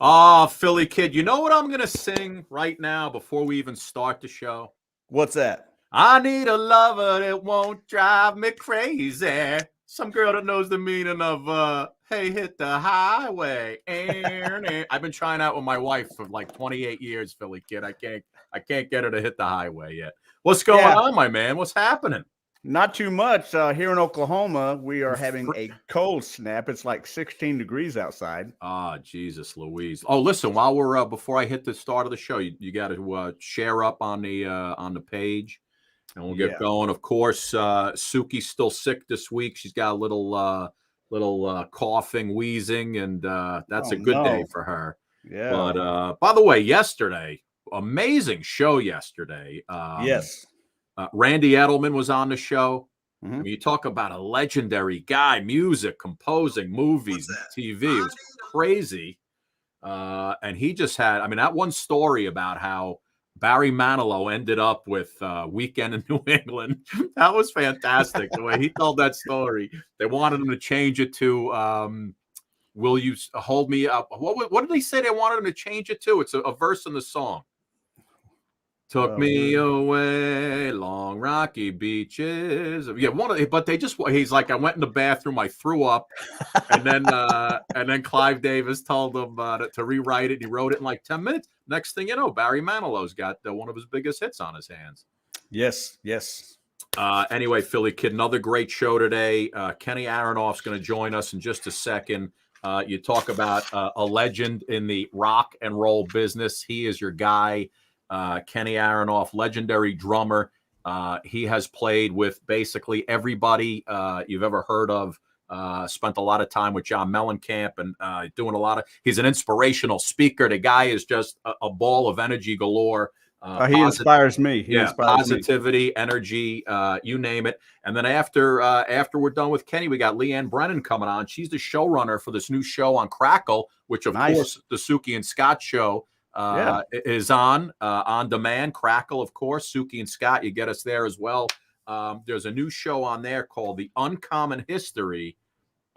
Oh, Philly Kid, you know what I'm going to sing right now before we even start the show? What's that? I need a lover that won't drive me crazy. Some girl that knows the meaning of, hey, hit the highway. I've been trying out with my wife for like 28 years, Philly Kid. I can't get her to hit the highway yet. What's going on, my man? What's happening? Not too much. Here in Oklahoma, we are having a cold snap. It's like 16 degrees outside. Ah, Jesus Louise. Oh, listen, while we're before I hit the start of the show, you got to share up on the page, and we'll get going. Of course, Suki's still sick this week. She's got a little coughing, wheezing, and that's a good day for her. Yeah. But by the way, yesterday, amazing show yesterday. Yes. Randy Edelman was on the show. I mean, you talk about a legendary guy, music, composing, movies, TV. It was crazy. And he just had, I mean, that one story about how Barry Manilow ended up with Weekend in New England. That was fantastic. The way he told that story. They wanted him to change it to Will You Hold Me Up? What did they say they wanted him to change it to? It's a verse in the song. Took me away, long rocky beaches. Yeah, but he's like, I went in the bathroom, I threw up, and then Clive Davis told him to rewrite it. He wrote it in like 10 minutes. Next thing you know, Barry Manilow's got one of his biggest hits on his hands. Yes. Anyway, Philly Kid, another great show today. Kenny Aronoff's going to join us in just a second. You talk about a legend in the rock and roll business. He is your guy. Kenny Aronoff, legendary drummer. He has played with basically everybody you've ever heard of. Spent a lot of time with John Mellencamp and doing a lot of. He's an inspirational speaker. The guy is just a ball of energy galore. He inspires me. He inspires positivity, me. Energy, you name it. And then after we're done with Kenny, we got Leanne Brennan coming on. She's the showrunner for this new show on Crackle, which of course the Suki and Scott show. Is on demand. Crackle, of course. Suki and Scott, you get us there as well. There's a new show on there called The Uncommon History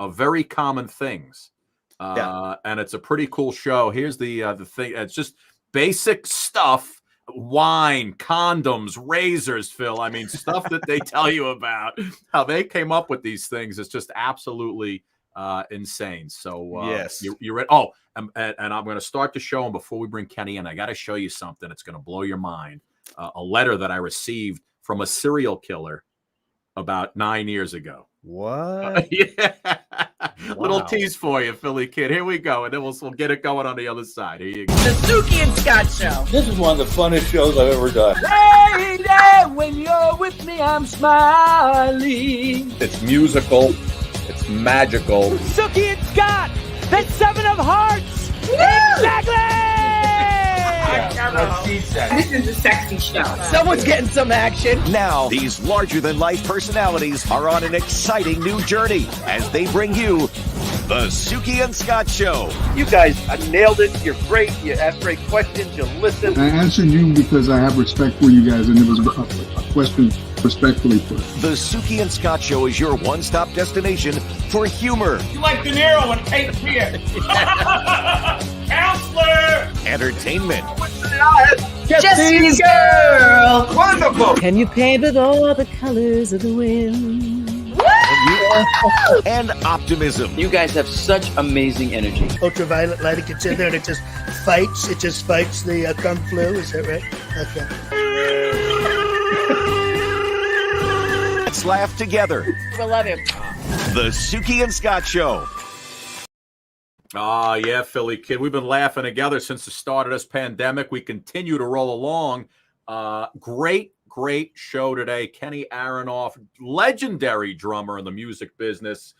of Very Common Things. And it's a pretty cool show. Here's the thing. It's just basic stuff. Wine, condoms, razors, Phil. I mean, stuff that they tell you about how they came up with these things. It's just absolutely insane. So yes, you're ready. Oh, and I'm going to start the show. And before we bring Kenny in, I got to show you something. It's going to blow your mind. A letter that I received from a serial killer about 9 years ago. What? Yeah. Wow. Little tease for you, Philly Kid. Here we go. And then we'll get it going on the other side. Here you go. The Suki and Scott Show. This is one of the funnest shows I've ever done. Lady, when you're with me, I'm smiling. It's musical. It's magical. Suki and Scott, the Seven of Hearts. Woo! Exactly. This is a sexy show. Someone's getting some action. Now, these larger-than-life personalities are on an exciting new journey as they bring you the Suki and Scott Show. You guys nailed it. You're great. You ask great questions. You listen. I answered you because I have respect for you guys, and it was a question respectfully put. The Suki and Scott Show is your one-stop destination for humor. You like De Niro and Cape Fear. Counselor! Entertainment. Jesse's girl. Wonderful. Can you paint with all the colors of the wind? And optimism. You guys have such amazing energy. Ultraviolet light, it gets in there and it just fights the kung flu. Is that right? Okay. Let's laugh together. I love him. The Suki and Scott Show. Oh, yeah, Philly Kid. We've been laughing together since the start of this pandemic. We continue to roll along. Great show today. Kenny Aronoff, legendary drummer in the music business,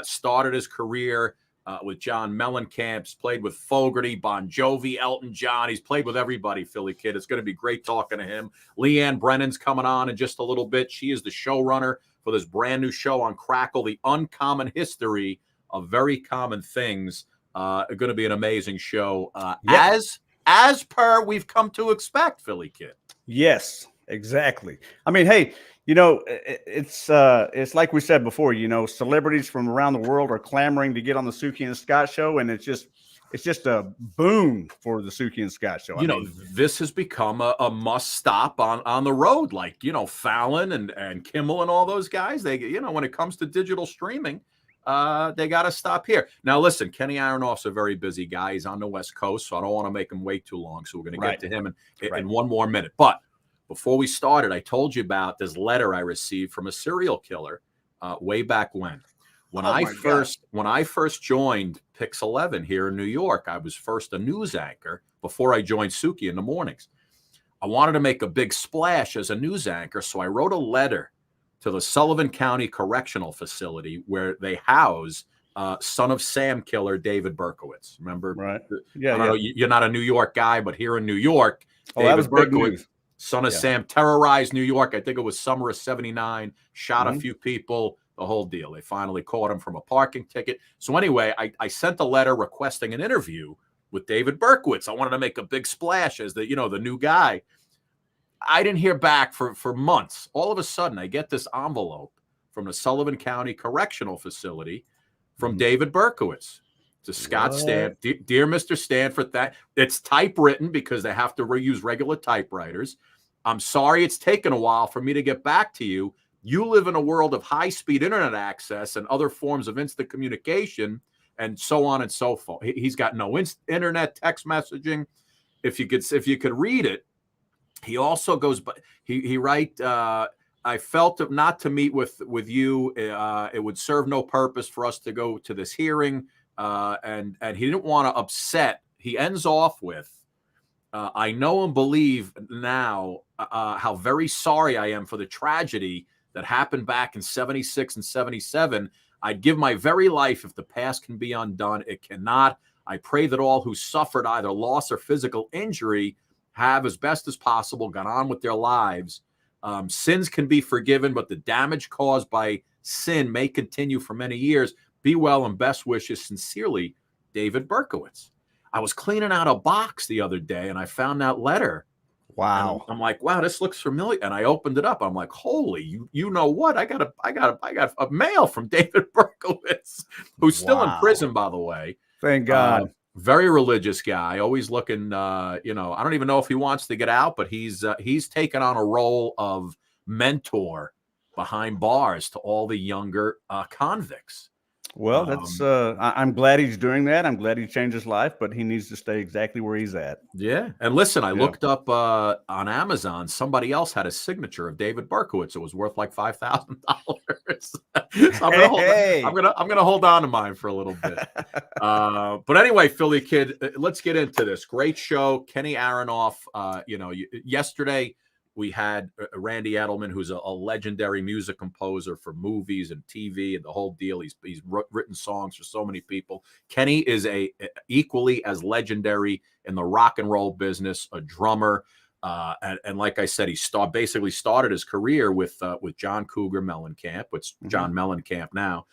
started his career with John Mellencamp, played with Fogerty, Bon Jovi, Elton John. He's played with everybody, Philly Kid. It's going to be great talking to him. Leanne Brennan's coming on in just a little bit. She is the showrunner for this brand new show on Crackle, The Uncommon History of Very Common Things. Going to be an amazing show, as per we've come to expect, Philly Kid. Yes, exactly. I mean, hey, it's like we said before. Celebrities from around the world are clamoring to get on the Suki and Scott Show, and it's just it's just a boon for the Suki and Scott show. You know, this has become a must stop on the road. Like, you know, Fallon and Kimmel and all those guys, they, you know, when it comes to digital streaming, they got to stop here. Now, listen, Kenny Aronoff's a very busy guy. He's on the West Coast, so I don't want to make him wait too long. So we're going to get to him in one more minute. But before we started, I told you about this letter I received from a serial killer way back when. When I first joined Pix 11 here in New York, I was first a news anchor before I joined Suki in the mornings. I wanted to make a big splash as a news anchor, so I wrote a letter to the Sullivan County Correctional Facility where they house son of Sam killer David Berkowitz. Remember? Right. Yeah. I don't know, you're not a New York guy, but here in New York, David Berkowitz, son of Sam, terrorized New York. I think it was summer of '79. Shot a few people. The whole deal. They finally caught him from a parking ticket. So anyway, I sent a letter requesting an interview with David Berkowitz. I wanted to make a big splash as the, you know, the new guy. I didn't hear back for months. All of a sudden, I get this envelope from the Sullivan County Correctional Facility from David Berkowitz to Scott Stanford. Dear Mr. Stanford, that it's typewritten because they have to use regular typewriters. I'm sorry it's taken a while for me to get back to you. You live in a world of high-speed internet access and other forms of instant communication and so on and so forth. He's got no internet text messaging. If you could read it, he also goes, but he write, I felt not to meet with you. It would serve no purpose for us to go to this hearing. And he didn't want to upset. He ends off with, I know and believe now how very sorry I am for the tragedy that happened back in '76 and '77. I'd give my very life if the past can be undone. It cannot. I pray that all who suffered either loss or physical injury have, as best as possible, gone on with their lives. Sins can be forgiven, but the damage caused by sin may continue for many years. Be well and best wishes. Sincerely, David Berkowitz. I was cleaning out a box the other day and I found that letter. Wow. I'm like, wow, this looks familiar. And I opened it up. I'm like, holy, you know what? I got a mail from David Berkowitz, who's still in prison, by the way. Thank God. Very religious guy, always looking, you know, I don't even know if he wants to get out, but he's taken on a role of mentor behind bars to all the younger convicts. Well, that's I'm glad he's doing that. I'm glad he changed his life, but he needs to stay exactly where he's at. Yeah. And listen, I looked up on Amazon, somebody else had a signature of David Berkowitz. It was worth like $5,000. So I'm gonna hold on to mine for a little bit. But anyway, Philly Kid, let's get into this. Great show. Kenny Aronoff. You know, yesterday we had Randy Edelman, who's a legendary music composer for movies and TV and the whole deal. He's written songs for so many people. Kenny is equally as legendary in the rock and roll business, a drummer. And like I said, he basically started his career with John Cougar Mellencamp, which John Mellencamp now,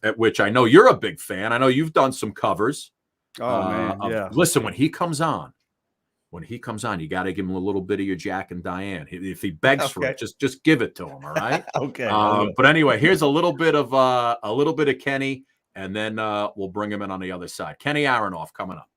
at which I know you're a big fan. I know you've done some covers. Oh, man, yeah. Listen, when he comes on, you got to give him a little bit of your Jack and Diane. If he begs for it, just give it to him. All right. Okay. But anyway, here's a little bit of Kenny, and then we'll bring him in on the other side. Kenny Aronoff coming up.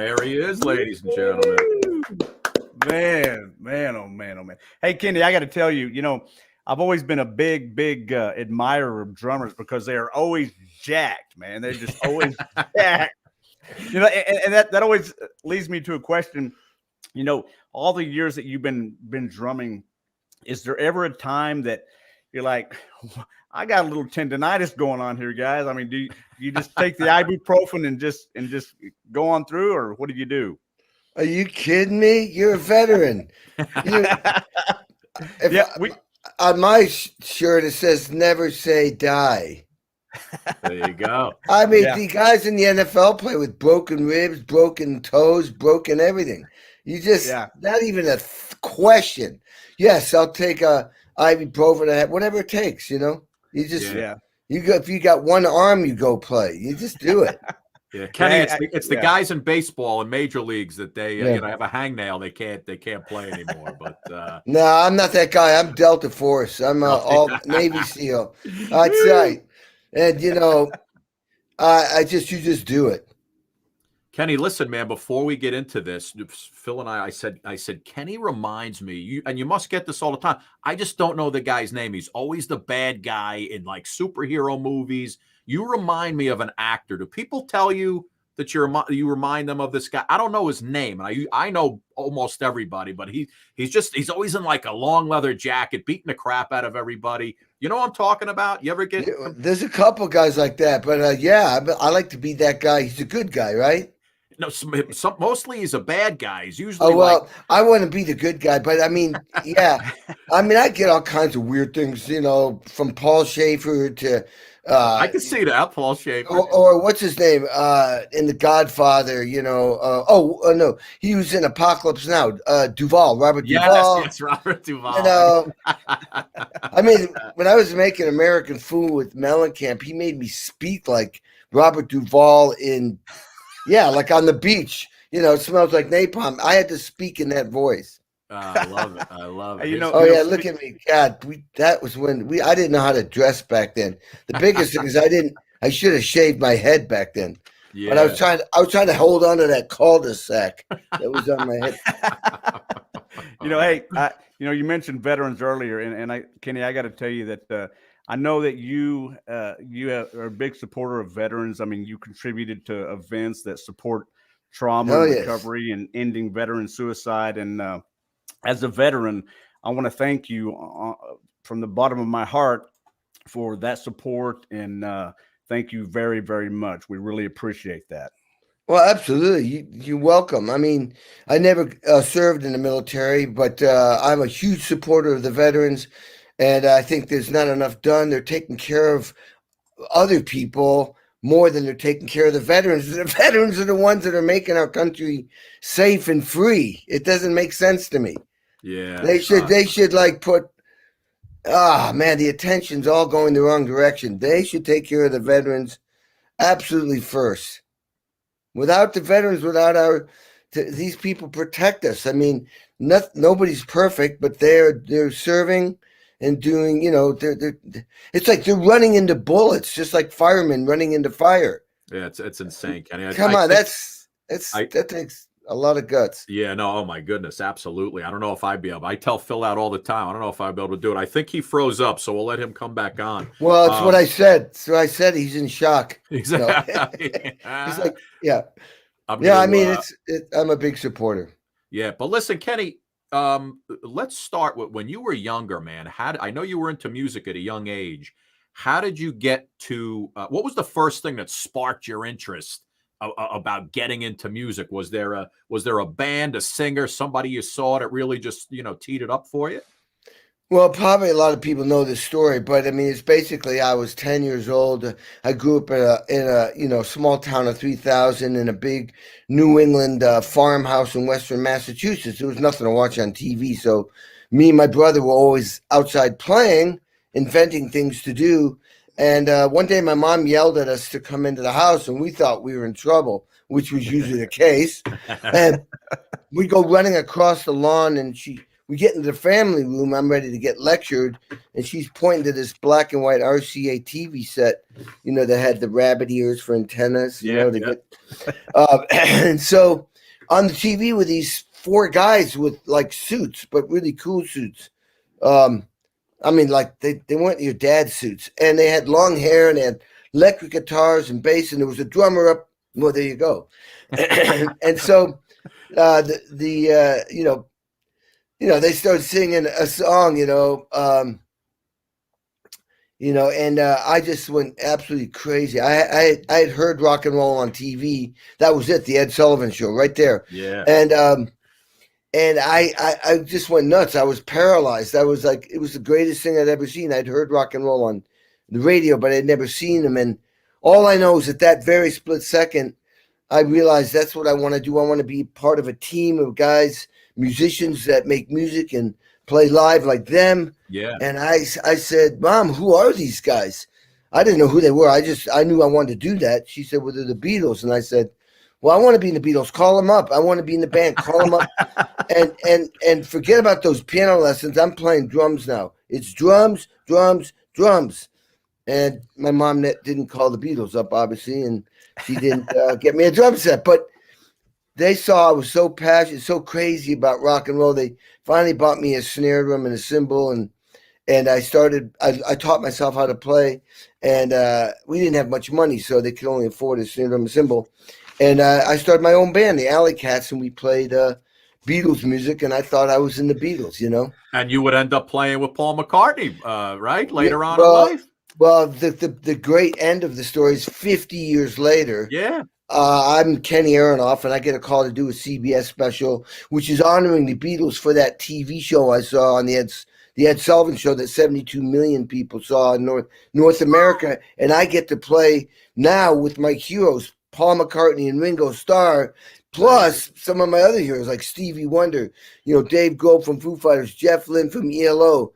There he is, ladies and gentlemen. Man, oh man. Hey, Kenny, I got to tell you, I've always been a big admirer of drummers because they are always jacked, man. They're just always jacked. And that always leads me to a question. All the years that you've been drumming, is there ever a time that you're like, I got a little tendonitis going on here, guys? I mean, do you just take the ibuprofen and just go on through, or what do you do? Are you kidding me? You're a veteran. On my shirt it says "Never say die." There you go. I mean, the guys in the NFL play with broken ribs, broken toes, broken everything. You just not even a question. Yes, I'll take a ibuprofen, whatever it takes. You just you go if you got one arm, you go play. You just do it. Yeah, Kenny, it's the guys in baseball and major leagues that they have a hangnail. They can't play anymore. But no, I'm not that guy. I'm Delta Force. I'm all Navy SEAL. That's right. And you just do it. Kenny, listen, man, before we get into this, Phil and I said, Kenny reminds me, and you must get this all the time. I just don't know the guy's name. He's always the bad guy in like superhero movies. You remind me of an actor. Do people tell you that you remind them of this guy? I don't know his name, and I know almost everybody, but he's always in like a long leather jacket, beating the crap out of everybody. You know what I'm talking about? You ever get? There's a couple guys like that, but I like to be that guy. He's a good guy, right? No, mostly he's a bad guy. He's usually I want to be the good guy, but I mean, I get all kinds of weird things, from Paul Schaefer to I can see that, Paul Schaefer. Or what's his name in The Godfather? No, he was in Apocalypse Now. Robert Duvall. Yes, Robert Duvall. I mean, when I was making American Fool with Mellencamp, he made me speak like Robert Duvall like on the beach. It smells like napalm. I had to speak in that voice. I love it. I love it. Look at me. God, that was when I didn't know how to dress back then. The biggest thing is I should have shaved my head back then. Yeah. But I was trying to hold on to that cul-de-sac that was on my head. You mentioned veterans earlier, and Kenny, I got to tell you that I know that you are a big supporter of veterans. I mean, you contributed to events that support trauma recovery and ending veteran suicide. And as a veteran, I want to thank you from the bottom of my heart for that support, and thank you very, very much. We really appreciate that. Well, absolutely. You're welcome. I mean, I never served in the military, but I'm a huge supporter of the veterans, and I think there's not enough done. They're taking care of other people more than they're taking care of the veterans. The veterans are the ones that are making our country safe and free. It doesn't make sense to me. Yeah. They should like put, the attention's all going the wrong direction. They should take care of the veterans absolutely first. Without the veterans, these people protect us. I mean, nobody's perfect, but they're serving and doing, it's like they're running into bullets, just like firemen running into fire. Yeah, it's insane, Kenny. Come on, that takes a lot of guts. Yeah, no, oh my goodness, absolutely. I don't know if I'd be able. I tell Phil out all the time. I don't know if I'd be able to do it. I think he froze up, so we'll let him come back on. Well, that's what I said. So I said he's in shock. Exactly. He's like, yeah. I'm a big supporter. Yeah, but listen, Kenny, let's start with when you were younger, man. I know you were into music at a young age. How did you get to? What was the first thing that sparked your interest about getting into music? Was there a band, a singer, somebody you saw that really just teed it up for you? Well, probably a lot of people know this story, but I mean, it's basically I was 10 years old. I grew up in a small town of 3,000 in a big New England farmhouse in Western Massachusetts. There was nothing to watch on TV, so me and my brother were always outside playing, inventing things to do. And one day my mom yelled at us to come into the house, and we thought we were in trouble, which was usually the case. And we go running across the lawn, and we get into the family room. I'm ready to get lectured, and she's pointing to this black and white RCA TV set, that had the rabbit ears for antennas. And so on the TV with these 4 guys with like suits, but really cool suits. I mean, like they weren't your dad's suits, and they had long hair and they had electric guitars and bass, and there was a drummer up. Well, there you go. And so they started singing a song, and I just went absolutely crazy. I had heard rock and roll on TV. That was it, the Ed Sullivan Show, right there. Yeah. And I just went nuts. I was paralyzed. I was like, it was the greatest thing I'd ever seen. I'd heard rock and roll on the radio, but I'd never seen them. And all I know is at that very split second, I realized that's what I want to do. I want to be part of a team of guys, musicians that make music and play live like them. Yeah. And I said, Mom, who are these guys? I didn't know who they were. I knew I wanted to do that. She said, well, they're the Beatles. And I said, well, I want to be in the Beatles. Call them up. I want to be in the band. Call them up. And forget about those piano lessons. I'm playing drums now. It's drums, drums, drums. And my mom didn't call the Beatles up, obviously, and she didn't get me a drum set. But they saw I was so passionate, so crazy about rock and roll. They finally bought me a snare drum and a cymbal, and I taught myself how to play. And we didn't have much money, so they could only afford a snare drum and cymbal. And I started my own band, the Alley Cats, and we played Beatles music, and I thought I was in the Beatles, And you would end up playing with Paul McCartney, right? Later on in life? Well, the great end of the story is 50 years later. Yeah. I'm Kenny Aronoff, and I get a call to do a CBS special, which is honoring the Beatles for that TV show I saw on the Ed Sullivan Show that 72 million people saw in North America. And I get to play now with my heroes, Paul McCartney and Ringo Starr, plus some of my other heroes like Stevie Wonder, Dave Grohl from Foo Fighters, Jeff Lynne from ELO,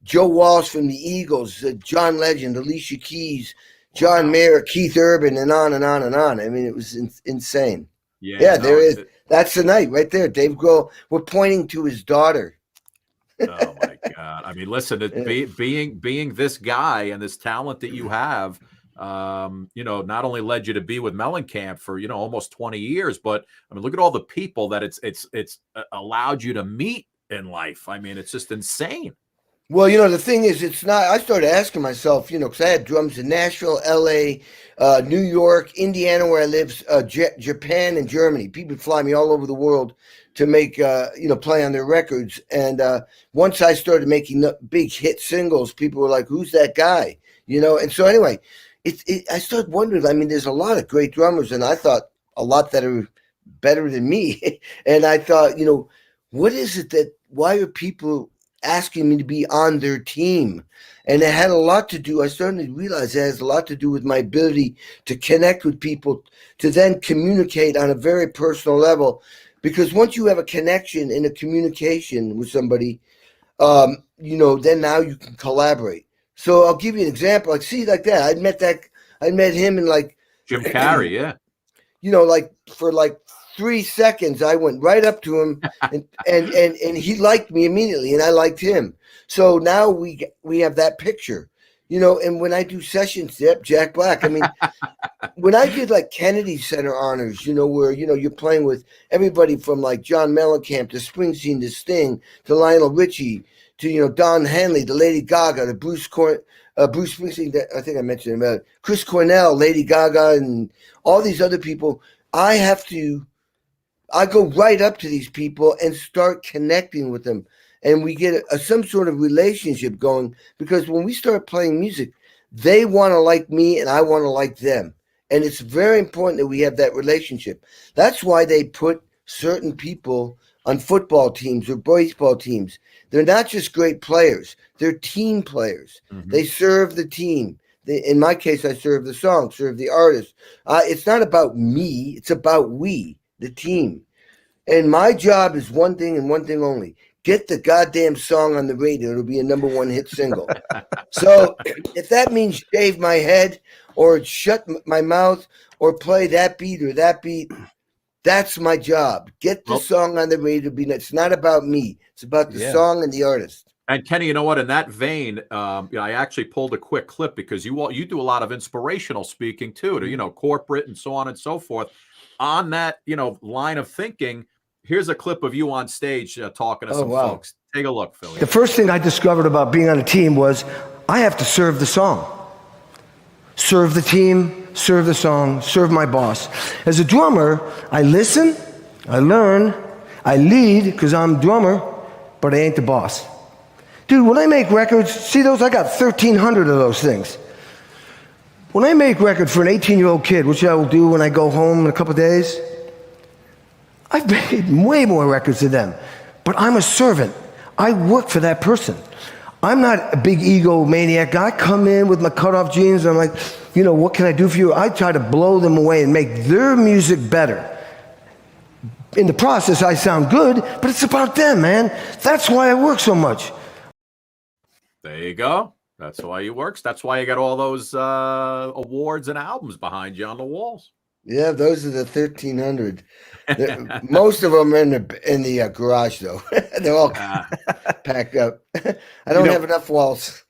Joe Walsh from the Eagles, John Legend, Alicia Keys, John Mayer, Keith Urban, and on and on and on. I mean, it was insane. Yeah, there is. That's the night right there. Dave Grohl. We're pointing to his daughter. Oh my God! I mean, listen, being this guy and this talent that you have, not only led you to be with Mellencamp for almost 20 years, but I mean, look at all the people that it's allowed you to meet in life. I mean, it's just insane. Well, the thing is, it's not. I started asking myself, because I had drums in Nashville, L.A., New York, Indiana, where I live, Japan, and Germany. People fly me all over the world to make, play on their records. And once I started making big hit singles, people were like, "Who's that guy?" And so anyway, I started wondering. I mean, there's a lot of great drummers, and I thought a lot that are better than me. And I thought, what is it that? Why are people asking me to be on their team? And it had a lot to do, I started to realize it has a lot to do with my ability to connect with people, to then communicate on a very personal level. Because once you have a connection and a communication with somebody, then now you can collaborate. So I'll give you an example. Like that. I met him in like Jim Carrey, yeah. For 3 seconds, I went right up to him, and he liked me immediately, and I liked him. So now we have that picture, And when I do sessions, Jack Black. I mean, when I did like Kennedy Center honors, where you're playing with everybody from like John Mellencamp to Springsteen to Sting to Lionel Richie to Don Henley to Lady Gaga to Bruce Springsteen. I think I mentioned him. Chris Cornell, Lady Gaga, and all these other people. I go right up to these people and start connecting with them. And we get some sort of relationship going, because when we start playing music, they want to like me and I want to like them. And it's very important that we have that relationship. That's why they put certain people on football teams or baseball teams. They're not just great players. They're team players. Mm-hmm. They serve the team. In my case, I serve the song, serve the artist. It's not about me. It's about we. The team. And my job is one thing and one thing only. Get the goddamn song on the radio. It'll be a #1 hit single. So if that means shave my head or shut my mouth or play that beat or that beat, that's my job. Get the song on the radio. It's not about me. It's about the song and the artist. And Kenny, you know what? In that vein, I actually pulled a quick clip because you do a lot of inspirational speaking too, to corporate and so on and so forth. on that, line of thinking, here's a clip of you on stage talking to some folks. Take a look, Philly. The first thing I discovered about being on a team was I have to serve the song. Serve the team, serve the song, serve my boss. As a drummer, I listen, I learn, I lead because I'm drummer, but I ain't the boss. Dude, when I make records, see those? I got 1,300 of those things. When I make records for an 18-year-old kid, which I will do when I go home in a couple days, I've made way more records than them, but I'm a servant. I work for that person. I'm not a big egomaniac guy. I come in with my cutoff jeans and I'm like, what can I do for you? I try to blow them away and make their music better. In the process, I sound good, but it's about them, man. That's why I work so much. There you go. That's why you works. That's why you got all those awards and albums behind you on the walls. Yeah, those are the 1,300. Most of them are in the garage, though. They're all packed up. I don't have enough walls.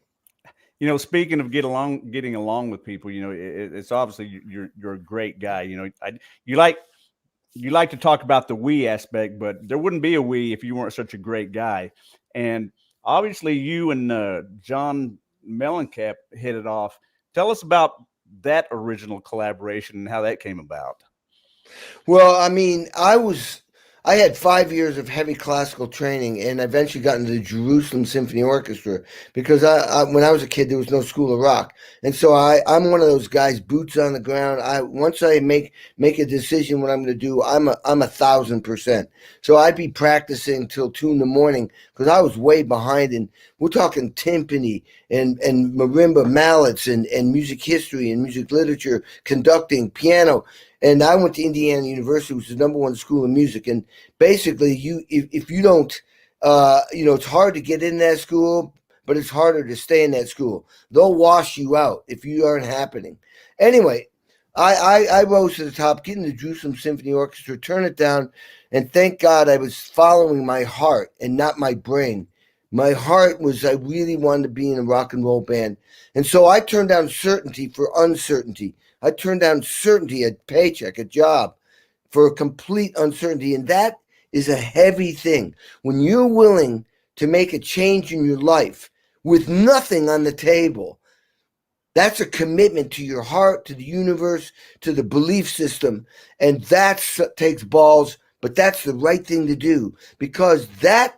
Speaking of getting along with people, it's obviously you're a great guy. You like to talk about the we aspect, but there wouldn't be a we if you weren't such a great guy. And obviously, you and John Mellencamp hit it off. Tell us about that original collaboration and how that came about. Well, I mean, I had 5 years of heavy classical training, and I eventually got into the Jerusalem Symphony Orchestra because when I was a kid, there was no School of Rock. And so I'm one of those guys, boots on the ground. Once I make a decision what I'm going to do, I'm 1,000%. So I'd be practicing till 2 a.m. because I was way behind. And we're talking timpani and marimba, mallets and music history and music literature, conducting, piano. And I went to Indiana University, which is the #1 school of music. And basically, if you don't, it's hard to get in that school, but it's harder to stay in that school. They'll wash you out if you aren't happening. Anyway, I rose to the top, get in the Jerusalem Symphony Orchestra, turn it down, and thank God I was following my heart and not my brain. My heart was I really wanted to be in a rock and roll band. And so I turned down certainty for uncertainty. I turned down certainty, a paycheck, a job, for a complete uncertainty. And that is a heavy thing. When you're willing to make a change in your life with nothing on the table, that's a commitment to your heart, to the universe, to the belief system. And that takes balls, but that's the right thing to do, because that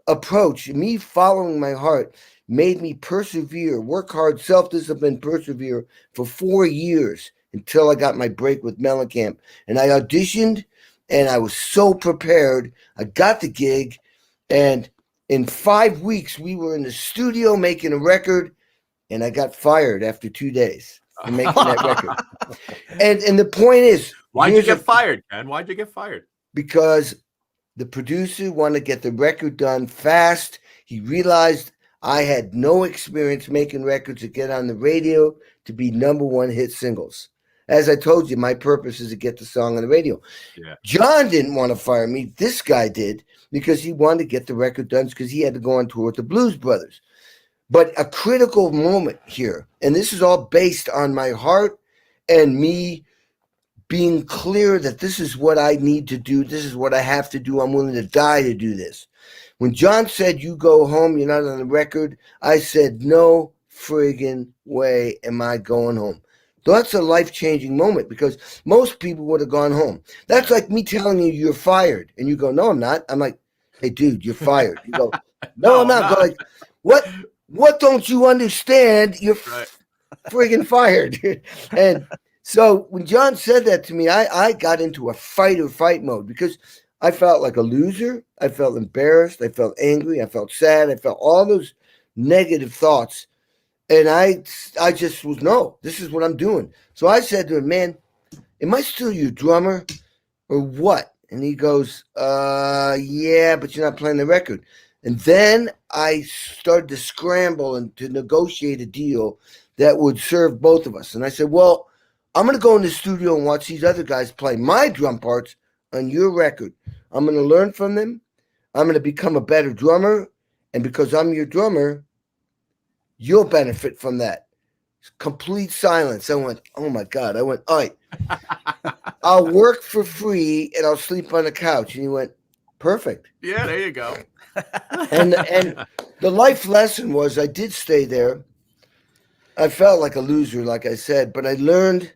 approach, me following my heart, made me persevere, work hard, self-discipline, persevere for 4 years until I got my break with Mellencamp. And I auditioned, and I was so prepared. I got the gig, and in 5 weeks, we were in the studio making a record, and I got fired after 2 days for making that record. And the point is, why'd you get fired, Ken? Why'd you get fired? Because the producer wanted to get the record done fast. He realized I had no experience making records to get on the radio to be #1 hit singles. As I told you, my purpose is to get the song on the radio. Yeah. John didn't want to fire me. This guy did, because he wanted to get the record done because he had to go on tour with the Blues Brothers. But a critical moment here, and this is all based on my heart and me being clear that this is what I need to do. This is what I have to do. I'm willing to die to do this. When John said, you go home, you're not on the record, I said, no friggin' way am I going home. That's a life-changing moment, because most people would have gone home. That's like me telling you you're fired, and you go, no, I'm not. I'm like, hey, dude, you're fired. You go, no, I'm not. Go like, what don't you understand? You're friggin' fired. And so when John said that to me, I got into a fight or fight mode, because I felt like a loser. I felt embarrassed. I felt angry. I felt sad. I felt all those negative thoughts. And I just was, no, this is what I'm doing. So I said to him, man, am I still your drummer or what? And he goes, yeah, but you're not playing the record. And then I started to scramble and to negotiate a deal that would serve both of us. And I said, well, I'm going to go in the studio and watch these other guys play my drum parts on your record. I'm going to learn from them. I'm going to become a better drummer. And because I'm your drummer, you'll benefit from that. Complete silence. I went, oh my God. I went, all right. I'll work for free and I'll sleep on the couch. And he went, perfect. Yeah, there you go. And the life lesson was I did stay there. I felt like a loser, like I said, but I learned,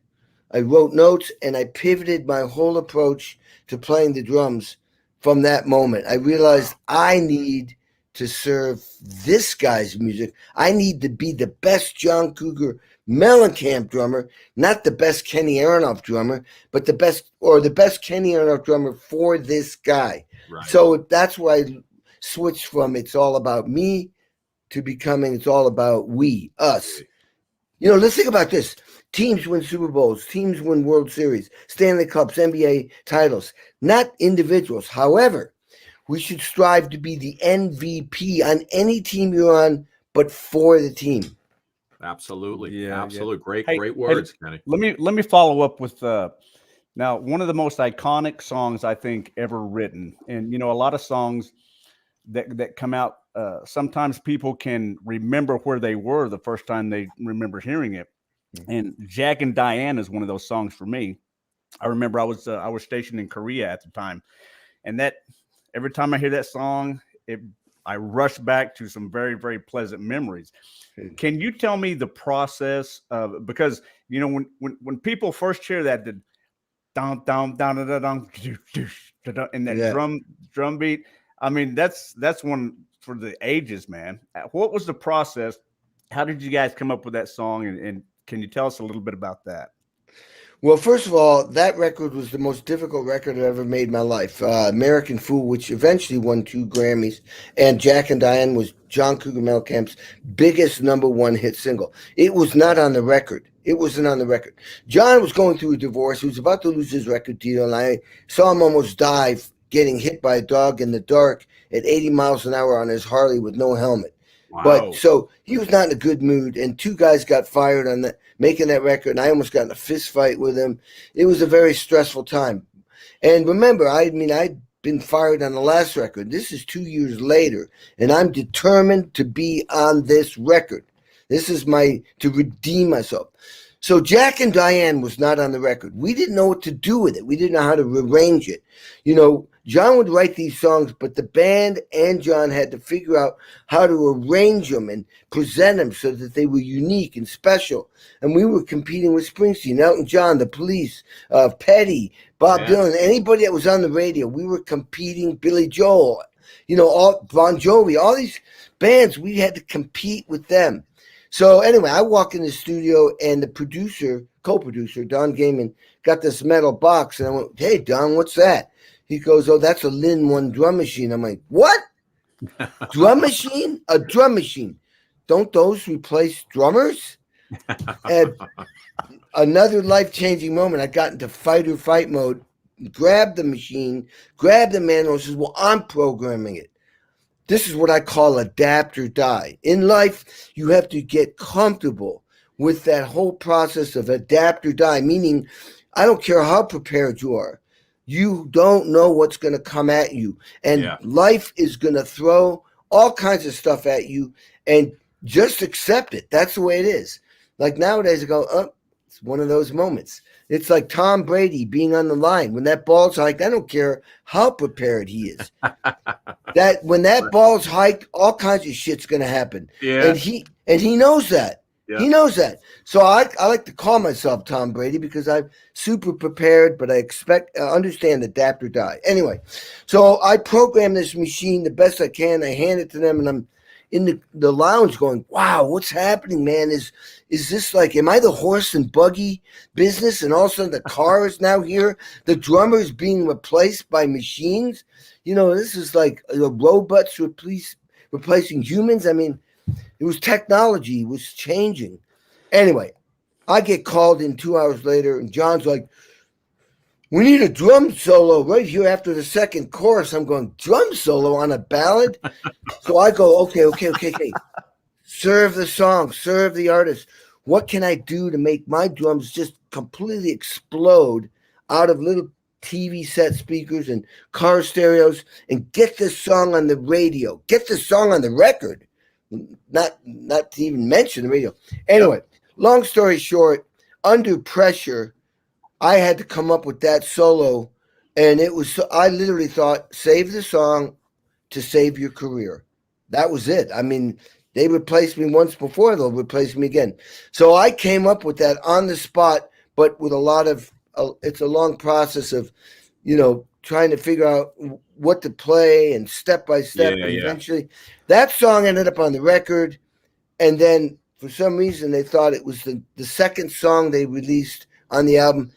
I wrote notes, and I pivoted my whole approach to playing the drums from that moment. I realized I need to serve this guy's music. I need to be the best John Cougar Mellencamp drummer, not the best Kenny Aronoff drummer, but the best Kenny Aronoff drummer for this guy. Right. So that's why I switched from it's all about me to becoming it's all about we, us. You know, let's think about this. Teams win Super Bowls, teams win World Series, Stanley Cups, NBA titles, not individuals. However, we should strive to be the MVP on any team you're on, but for the team. Absolutely. Yeah, absolutely. yeah. Great words, Kenny. Let me follow up with now one of the most iconic songs I think ever written. And you know, a lot of songs that come out, sometimes people can remember where they were the first time they remember hearing it. And Jack and Diane is one of those songs for me. I remember I was stationed in Korea at the time, and that every time I hear that song, I rush back to some very, very pleasant memories. Can you tell me the process of, because you know when people first hear that, the down down down down down and that drum beat, I mean that's one for the ages, man. What was the process? How did you guys come up with that song? And can you tell us a little bit about that? Well, first of all, that record was the most difficult record I've ever made in my life. American Fool, which eventually won 2 Grammys, and Jack and Diane was John Cougar Mellencamp's biggest #1 hit single. It was not on the record. It wasn't on the record. John was going through a divorce. He was about to lose his record deal, and I saw him almost die getting hit by a dog in the dark at 80 miles an hour on his Harley with no helmet. Wow. But so he was not in a good mood, and 2 guys got fired on making that record, and I almost got in a fist fight with him. It was a very stressful time. And remember, I'd been fired on the last record. This is 2 years later, and I'm determined to be on this record. This is to redeem myself. So Jack and Diane was not on the record. We didn't know what to do with it. We didn't know how to rearrange it. You know, John would write these songs, but the band and John had to figure out how to arrange them and present them so that they were unique and special. And we were competing with Springsteen, Elton John, The Police, Petty, Bob Dylan, anybody that was on the radio. We were competing, Billy Joel, you know, all Bon Jovi, all these bands. We had to compete with them. So anyway, I walk in the studio, and the co-producer, Don Gaiman, got this metal box, and I went, "Hey, Don, what's that?" He goes, "Oh, that's a Lin 1 drum machine." I'm like, "What? Drum machine? A drum machine? Don't those replace drummers?" And another life-changing moment, I got into fight or fight mode, grabbed the machine, grabbed the manual, and says, "Well, I'm programming it." This is what I call adapt or die. In life, you have to get comfortable with that whole process of adapt or die, meaning I don't care how prepared you are. You don't know what's going to come at you. And life is going to throw all kinds of stuff at you, and just accept it. That's the way it is. Like nowadays, I go, oh, it's one of those moments. It's like Tom Brady being on the line. When that ball's hiked, I don't care how prepared he is. That when that ball's hiked, all kinds of shit's going to happen. Yeah. And he knows that. Yeah. He knows that. So I like to call myself Tom Brady because I'm super prepared, but I understand adapt or die. Anyway, so I program this machine the best I can. I hand it to them, and I'm in the lounge going, wow, what's happening, man? Is this like, am I the horse and buggy business? And all of a sudden the car is now here. The drummer is being replaced by machines. You know, this is like robots replacing humans. I mean, it was technology. It was changing. Anyway, I get called in 2 hours later, and John's like, we need a drum solo right here after the second chorus. I'm going, drum solo on a ballad? So I go, okay. Serve the song, serve the artist. What can I do to make my drums just completely explode out of little TV set speakers and car stereos and get this song on the radio, get this song on the record, not to even mention the radio. Anyway, long story short, under pressure, I had to come up with that solo, and it was. I literally thought, save the song to save your career. That was it. I mean, they replaced me once before; they'll replace me again. So I came up with that on the spot, but with a lot of. It's a long process of, trying to figure out what to play and step by step, and eventually, that song ended up on the record, and then for some reason they thought it was the second song they released on the album.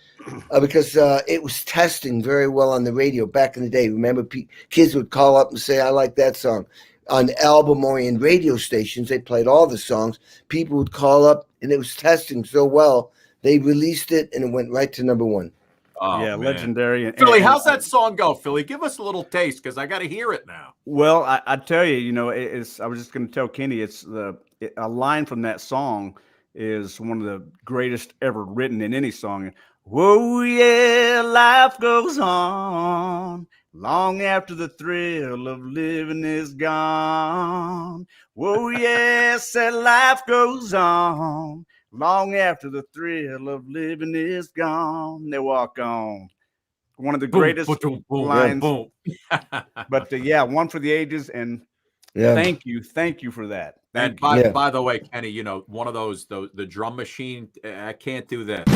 Because it was testing very well on the radio back in the day. Remember, kids would call up and say, I like that song. On album or in radio stations, they played all the songs. People would call up, and it was testing so well, they released it, and it went right to number one. Oh, yeah, man. Legendary. Philly, how's that song go, Philly? Give us a little taste, because I got to hear it now. Well, I tell you, I was just going to tell Kenny, a line from that song is one of the greatest ever written in any song. Whoa, yeah, life goes on long after the thrill of living is gone. Whoa, yeah, said life goes on long after the thrill of living is gone. They walk on. One of the greatest lines. But yeah, one for the ages. And thank you for that. And by the way, Kenny, one of those, the drum machine, I can't do that.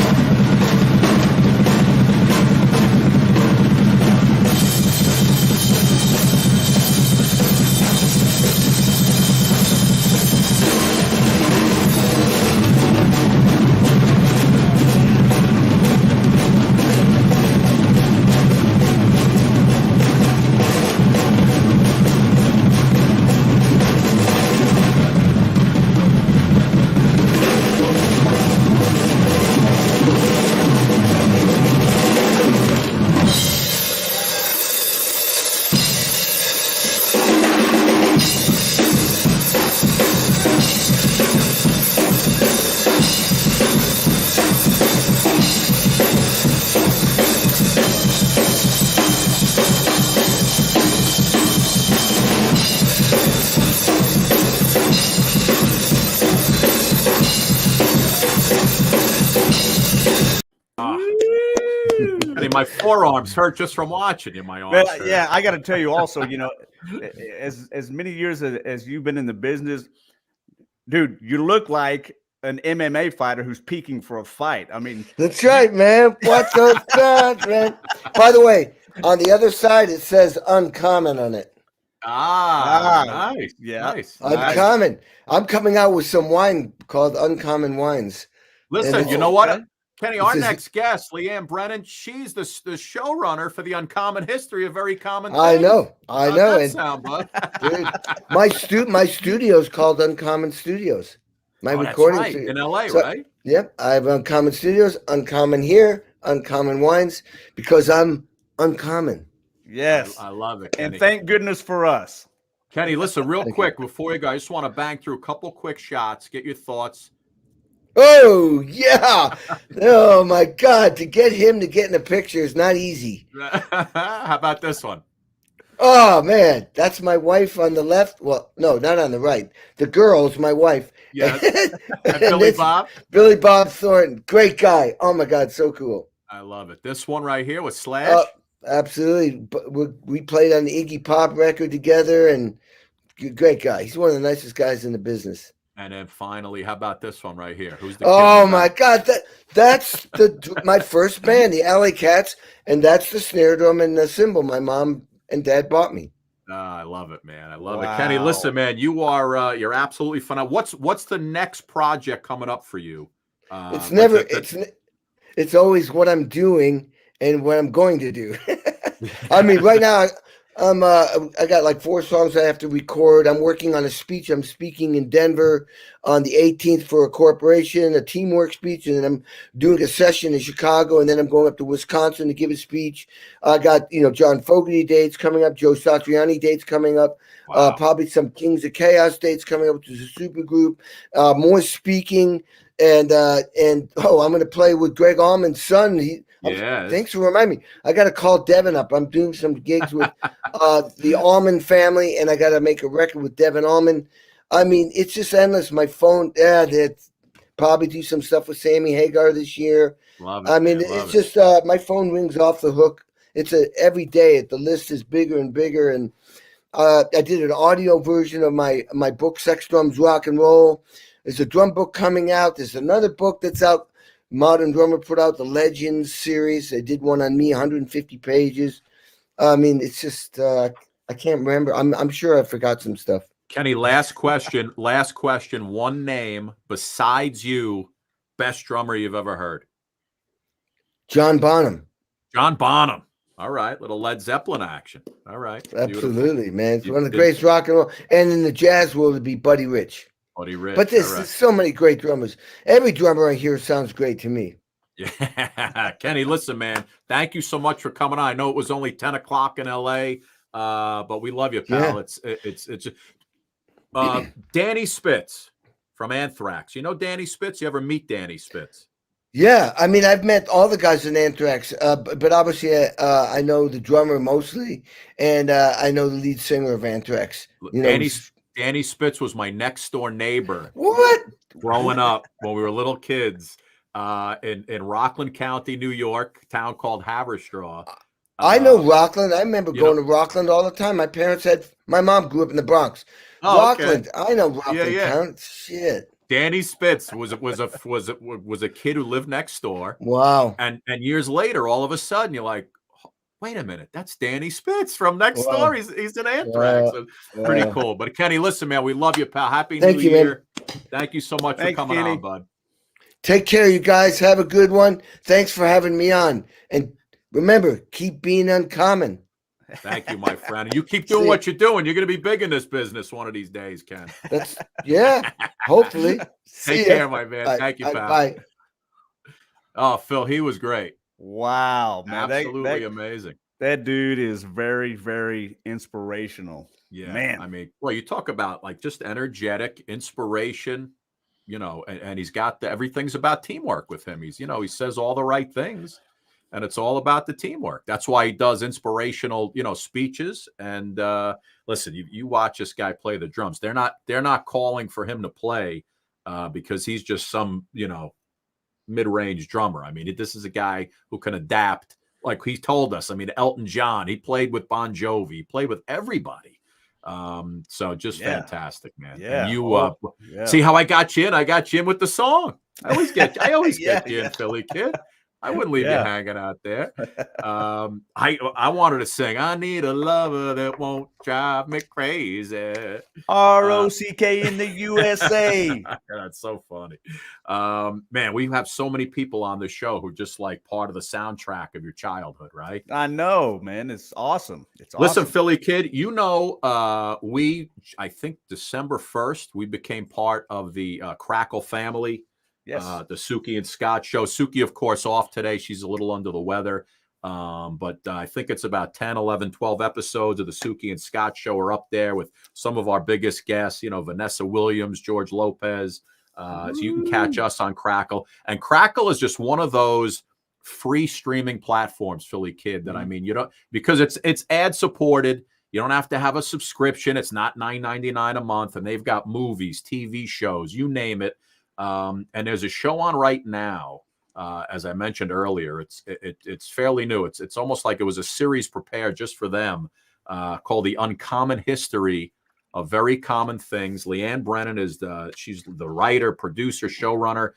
My forearms hurt just from watching you. My arms. Well, yeah, I got to tell you also, as many years as you've been in the business, dude, you look like an MMA fighter who's peaking for a fight. I mean, that's right, man. What those guns, man? By the way, on the other side it says uncommon on it. Nice. Yeah, nice. Uncommon. Nice. I'm coming out with some wine called Uncommon Wines. Listen, you know what? Kenny, our next guest, Leanne Brennan, she's the showrunner for the Uncommon History of Very Common Things. I know. How's that sound, bud? Dude, my studio's called Uncommon Studios. My recording that's right. In LA, right? Yep. I have Uncommon Studios, Uncommon here, Uncommon Wines, because I'm uncommon. Yes. I love it, Kenny. And thank goodness for us. Kenny, listen, real quick, before you go, I just want to bang through a couple quick shots, get your thoughts. Oh, yeah. Oh, my God. To get him to get in a picture is not easy. How about this one? Oh, man. That's my wife on the left. Well, no, not on the right. The girl's my wife. Yes. And Billy Bob? Billy Bob Thornton. Great guy. Oh, my God. So cool. I love it. This one right here with Slash. Absolutely. We played on the Iggy Pop record together, and great guy. He's one of the nicest guys in the business. And then finally, how about this one right here? Who's the Oh my God, that's my first band, the Alley Cats, and that's the snare drum and the cymbal my mom and dad bought me. I love it, man. I love it. Kenny, listen, man, you're absolutely phenomenal. What's the next project coming up for you? It's always what I'm doing and what I'm going to do. I mean, right now I got like 4 songs I have to record. I'm working on a speech. I'm speaking in Denver on the 18th for a corporation, a teamwork speech, and then I'm doing a session in Chicago, and then I'm going up to Wisconsin to give a speech. I got John Fogerty dates coming up, Joe Satriani dates coming up, probably some Kings of Chaos dates coming up, which is a super group. More speaking, and I'm going to play with Greg Allman's son. Thanks for reminding me. I got to call Devin up. I'm doing some gigs with the Allman family, and I got to make a record with Devin Allman. I mean, it's just endless. My phone, probably do some stuff with Sammy Hagar this year. Love it. I mean, it's just my phone rings off the hook. It's every day. The list is bigger and bigger, and I did an audio version of my book, Sex, Drums, Rock and Roll. There's a drum book coming out. There's another book that's out. Modern Drummer put out the Legends series. They did one on me, 150 pages. I mean, it's just I can't remember. I'm sure I forgot some stuff. Kenny, last question. One name besides you, best drummer you've ever heard. John Bonham. John Bonham. All right, little Led Zeppelin action. All right, absolutely, man. It's one of the greatest rock and roll. And in the jazz world, it'd be Buddy Rich. Buddy Rich. But there's so many great drummers. Every drummer I hear sounds great to me. Yeah, Kenny, listen, man. Thank you so much for coming on. I know it was only 10 o'clock in LA, but we love you, pal. Yeah. It's Danny Spitz from Anthrax. You know Danny Spitz? You ever meet Danny Spitz? Yeah, I mean, I've met all the guys in Anthrax, but obviously I know the drummer mostly, and I know the lead singer of Anthrax. You know, Danny Spitz was my next door neighbor. What? Growing up when we were little kids in Rockland County, New York, a town called Haverstraw. I know Rockland. I remember going to Rockland all the time. My mom grew up in the Bronx. Oh, Rockland. okay. I know Rockland County. Shit. Danny Spitz was a kid who lived next door. Wow. And years later, all of a sudden, you're like, wait a minute, that's Danny Spitz from next door. He's in Anthrax. Pretty cool. But Kenny, listen, man, we love you, pal. Happy New Year. Man. Thank you so much for coming on, bud. Take care, you guys. Have a good one. Thanks for having me on. And remember, keep being uncommon. Thank you, my friend. And you keep doing what you're doing. You're going to be big in this business one of these days, Ken. Hopefully. Take care, my man. Bye. Thank you, pal. Bye. Oh, Phil, he was great. Wow, man. Absolutely amazing. That dude is very, very inspirational. Yeah, man. I mean, well, you talk about like just energetic inspiration, you know, and he's got everything's about teamwork with him. He's, he says all the right things. And it's all about the teamwork. That's why he does inspirational, speeches. And listen, you watch this guy play the drums. They're not calling for him to play because he's just some, mid-range drummer. I mean, this is a guy who can adapt. Like he told us. I mean, Elton John. He played with Bon Jovi. He played with everybody. So just fantastic, man. Yeah. And you see how I got you in? I got you in with the song. I always get you in, Philly kid. I wouldn't leave you hanging out there. I wanted to sing, I need a lover that won't drive me crazy. ROCK in the USA. That's so funny. Man, we have so many people on the show who just like part of the soundtrack of your childhood, right? I know, man. It's awesome. Listen, Philly kid, I think December 1st, we became part of the Crackle family. Yes. The Suki and Scott show. Suki, of course, off today. She's a little under the weather. But I think it's about 10, 11, 12 episodes of the Suki and Scott show are up there with some of our biggest guests, Vanessa Williams, George Lopez. So you can catch us on Crackle. And Crackle is just one of those free streaming platforms, Philly kid, that I mean, because it's ad supported. You don't have to have a subscription. It's not $9.99 a month. And they've got movies, TV shows, you name it. And there's a show on right now, as I mentioned earlier. It's fairly new. It's almost like it was a series prepared just for them, called The Uncommon History of Very Common Things. Leanne Brennan she's the writer, producer, showrunner.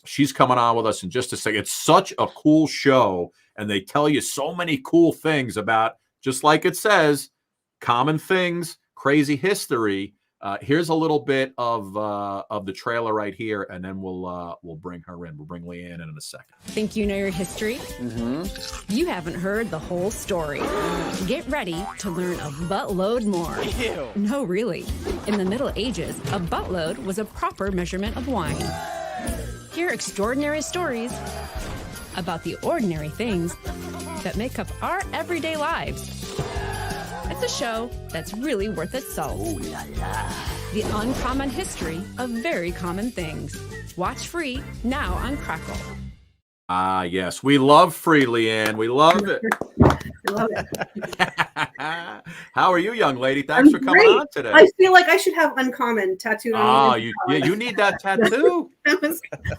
She's coming on with us in just a second. It's such a cool show, and they tell you so many cool things about, just like it says, common things, crazy history. Here's a little bit of the trailer right here, and then we'll bring her in. We'll bring Leanne in a second. Think you know your history? Mm-hmm. You haven't heard the whole story. Get ready to learn a buttload more. Ew. No, really. In the Middle Ages, a buttload was a proper measurement of wine. Hear extraordinary stories about the ordinary things that make up our everyday lives. It's a show that's really worth its salt. Oh la la. The Uncommon History of Very Common Things. Watch free now on Crackle. Ah, yes. We love free, Leanne. We love it. I love it. How are you, young lady? Thanks for coming on today. I feel like I should have uncommon tattooed on me. You need that tattoo.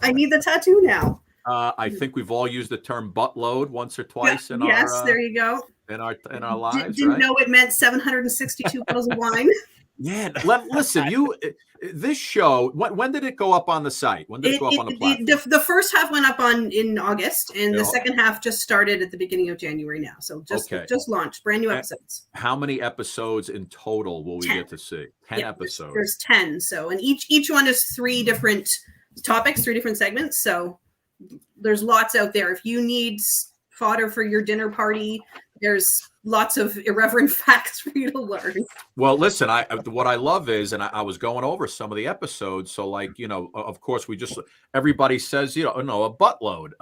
I need the tattoo now. I think we've all used the term butt load once or twice in yes, our there you go. In our lives. Didn't right? know it meant 762 bottles of wine. Yeah, listen, this show, when did it go up on the site? When did it go up on the platform? The first half went up in August, and the second half just started at the beginning of January now. So just launched, brand new episodes. How many episodes in total will we 10. get to see? 10 episodes. There's 10. So, and each one is 3 different topics, 3 different segments. So there's lots out there. If you need fodder for your dinner party, there's lots of irreverent facts for you to learn. Well, listen, what I love is, and I was going over some of the episodes. So, like, of course, everybody says, a buttload.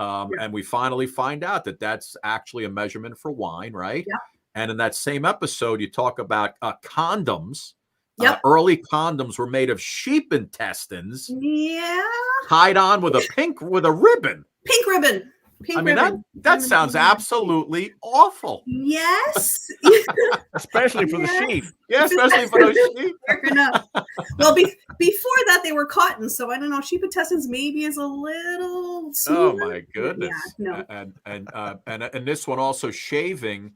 And we finally find out that that's actually a measurement for wine, right? Yeah. And in that same episode, you talk about condoms. Yep. Early condoms were made of sheep intestines. Yeah. Tied on with a ribbon. Pink ribbon. That sounds absolutely awful. Yes. Especially for the sheep. Yeah, especially for those sheep. Well, before that, they were cotton. So I don't know. Sheep intestines maybe is a little smoother. Oh, my goodness. Yeah, no. And this one also shaving.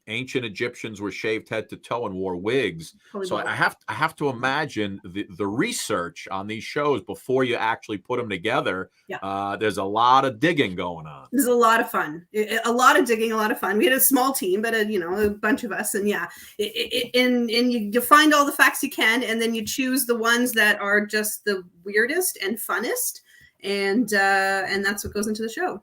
Ancient Egyptians were shaved head to toe and wore wigs. So I have to imagine the research on these shows before you actually put them together. Yeah. There's a lot of digging going on. There's a lot of fun, a lot of digging, a lot of fun. We had a small team, but a bunch of us, and you find all the facts you can, and then you choose the ones that are just the weirdest and funnest, and that's what goes into the show.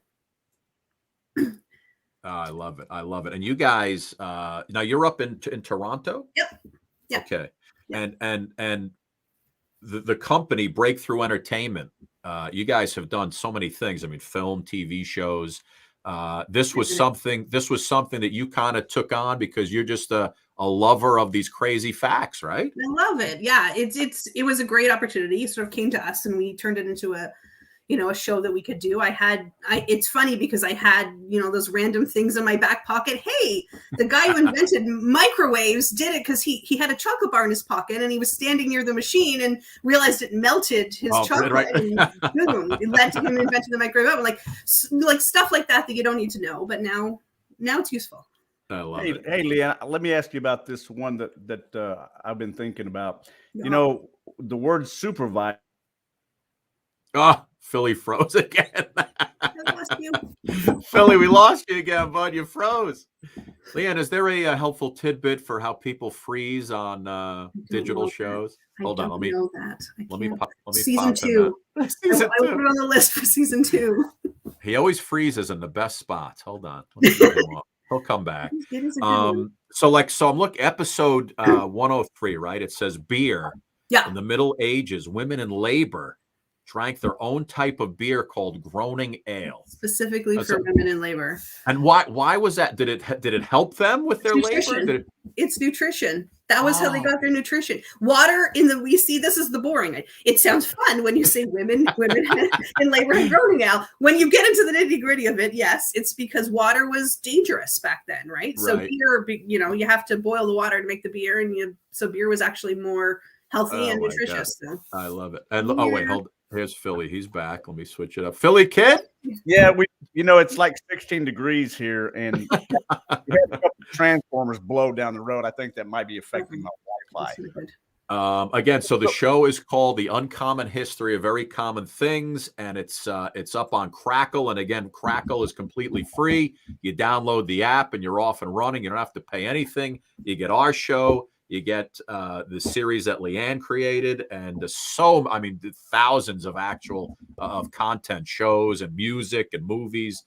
I love it. I love it. And you guys, now you're up in Toronto? Yep. Yeah. Okay. Yep. And the company Breakthrough Entertainment, you guys have done so many things. I mean, film, TV shows. This was something that you kind of took on because you're just a lover of these crazy facts, right? I love it. Yeah. It was a great opportunity. It sort of came to us and we turned it into a show that we could do. It's funny because I had, those random things in my back pocket. Hey, the guy who invented microwaves did it because he had a chocolate bar in his pocket and he was standing near the machine and realized it melted his chocolate. Right. And it led to him inventing the microwave oven. Like stuff like that you don't need to know, but now it's useful. I love it. Hey, Leanne, let me ask you about this one that I've been thinking about. Yeah. The word supervise. Oh, Philly froze again. Philly, we lost you again, bud. You froze. Leanne, is there a helpful tidbit for how people freeze on digital shows? Hold on, let me pop season 2. I will put it on the list for season 2. He always freezes in the best spots. Hold on. He'll come back. So I'm looking episode 103, right? It says beer. Yeah. In the Middle Ages, women in labor drank their own type of beer called groaning ale, specifically for women in labor. And why was that? Did it help them with their labor? It's nutrition. That was how they got their nutrition. Water we see this is the boring. It sounds fun when you say women in labor and groaning ale. When you get into the nitty-gritty of it, yes, it's because water was dangerous back then, right? So beer, you have to boil the water to make the beer, and so beer was actually more healthy and nutritious. So. I love it. And wait, hold. Here's Philly. He's back. Let me switch it up. Philly, kid. Yeah, it's like 16 degrees here, and we had a couple of transformers blow down the road. I think that might be affecting my Wi-Fi. Again, so the show is called The Uncommon History of Very Common Things, and it's up on Crackle. And again, Crackle is completely free. You download the app, and you're off and running. You don't have to pay anything. You get our show. You get the series that Leanne created, and thousands of actual of content, shows and music and movies.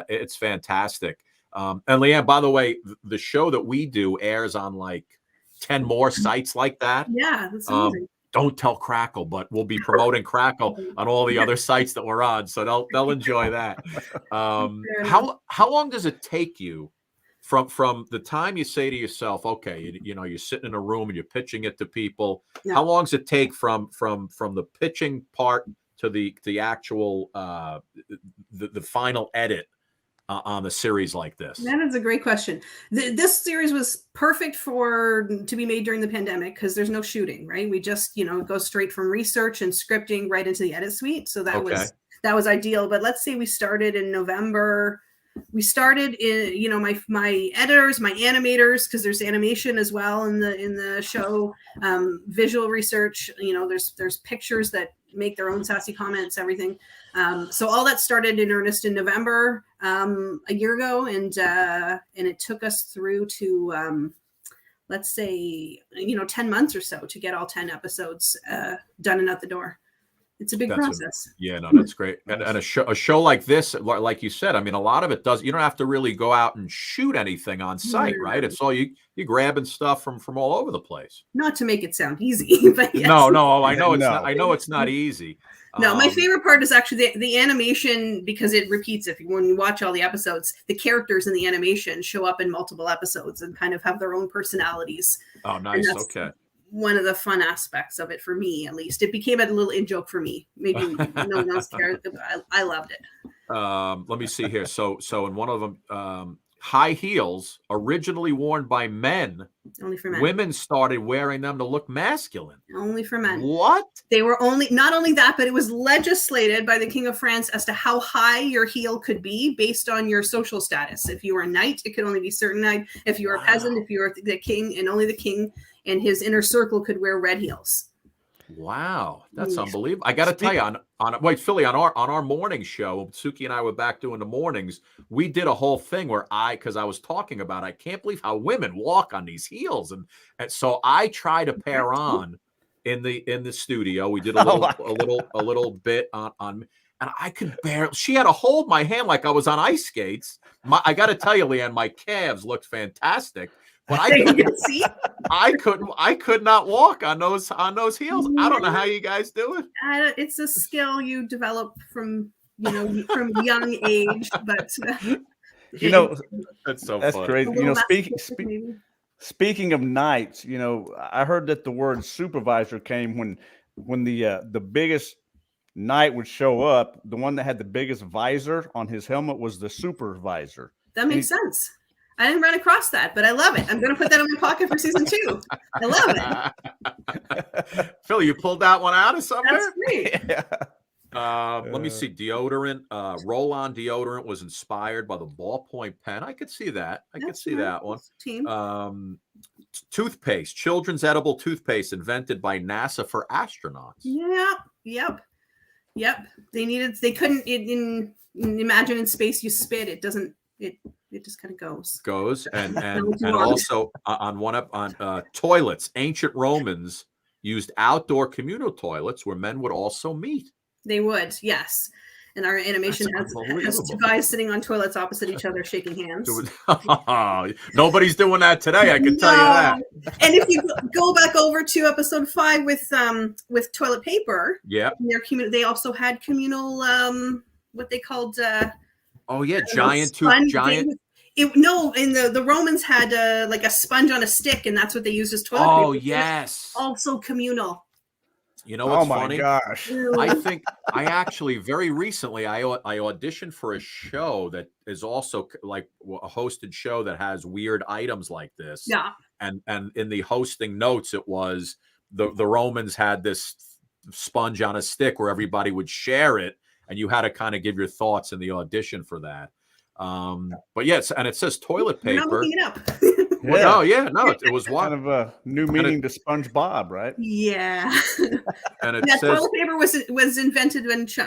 It's fantastic. And Leanne, by the way, the show that we do airs on like 10 more sites like that. Yeah, that's amazing. Don't tell Crackle, but we'll be promoting Crackle on all the other sites that we're on, so they'll enjoy that. How long does it take you? From the time you say to yourself, okay, you're sitting in a room and you're pitching it to people. Yeah. How long does it take from the pitching part to the actual the final edit on the series like this? That is a great question. This series was perfect to be made during the pandemic because there's no shooting, right? We just, go straight from research and scripting right into the edit suite. So that was ideal. But let's say we started in November. We started in, my editors, my animators, because there's animation as well in the show, visual research. There's pictures that make their own sassy comments, everything. So all that started in earnest in November a year ago, and it took us through to let's say 10 months or so to get all 10 episodes done and out the door. It's a big process. No, that's great. And a show like this, like you said, I mean, a lot of it does. You don't have to really go out and shoot anything on site, right? It's all you grabbing stuff from all over the place. Not to make it sound easy, but yes. No, I know it's not. I know it's not easy. No, my favorite part is actually the animation, because it repeats. When you watch all the episodes, the characters in the animation show up in multiple episodes and kind of have their own personalities. Oh, nice. Okay. One of the fun aspects of it, for me at least. It became a little in-joke for me. Maybe no one else cared. I loved it. Let me see here. So in one of them, high heels originally worn by men. Only for men. Women started wearing them to look masculine. Only for men. What? They were not only that, but it was legislated by the King of France as to how high your heel could be based on your social status. If you were a knight, it could only be certain knight. If you were a peasant, if you were the king, and only the king and his inner circle could wear red heels. Wow, that's unbelievable. I got to tell you, Philly, on our morning show, Suki and I were back doing the mornings. We did a whole thing where because I was talking about, I can't believe how women walk on these heels, and so I try to pair on in the studio. We did a little bit on, and I could barely. She had to hold my hand like I was on ice skates. I got to tell you, Leanne, my calves looked fantastic. But I could not walk on those heels. I don't know how you guys do it. It's a skill you develop from from young age, but that's so that's funny. Crazy. Speaking of knights, I heard that the word supervisor came when the biggest knight would show up. The one that had the biggest visor on his helmet was the supervisor. That makes sense. I didn't run across that, but I love it. I'm going to put that in my pocket for season 2. I love it. Phil, you pulled that one out of somewhere? That's great. Let me see. Deodorant. Roll-on deodorant was inspired by the ballpoint pen. I could see that. I could see that one. Toothpaste. Children's edible toothpaste invented by NASA for astronauts. Yep. They couldn't imagine in space you spit. It doesn't. It just kind of goes. And also on toilets. Ancient Romans used outdoor communal toilets where men would also meet. They would, yes. And our animation has two guys sitting on toilets opposite each other shaking hands. Nobody's doing that today, I can tell you that. And if you go back over to episode 5 with toilet paper, they also had communal what they called giant. The Romans had like a sponge on a stick, and that's what they used as toilet paper. Oh yes, also communal. You know what's funny? Oh my gosh! I think I actually very recently I auditioned for a show that is also like a hosted show that has weird items like this. Yeah. And in the hosting notes, it was the Romans had this sponge on a stick where everybody would share it, and you had to kind of give your thoughts in the audition for that. But yes, and it says toilet paper. I'm looking it up. It was one kind of a new meaning to SpongeBob, right? Yeah. And it says toilet paper was invented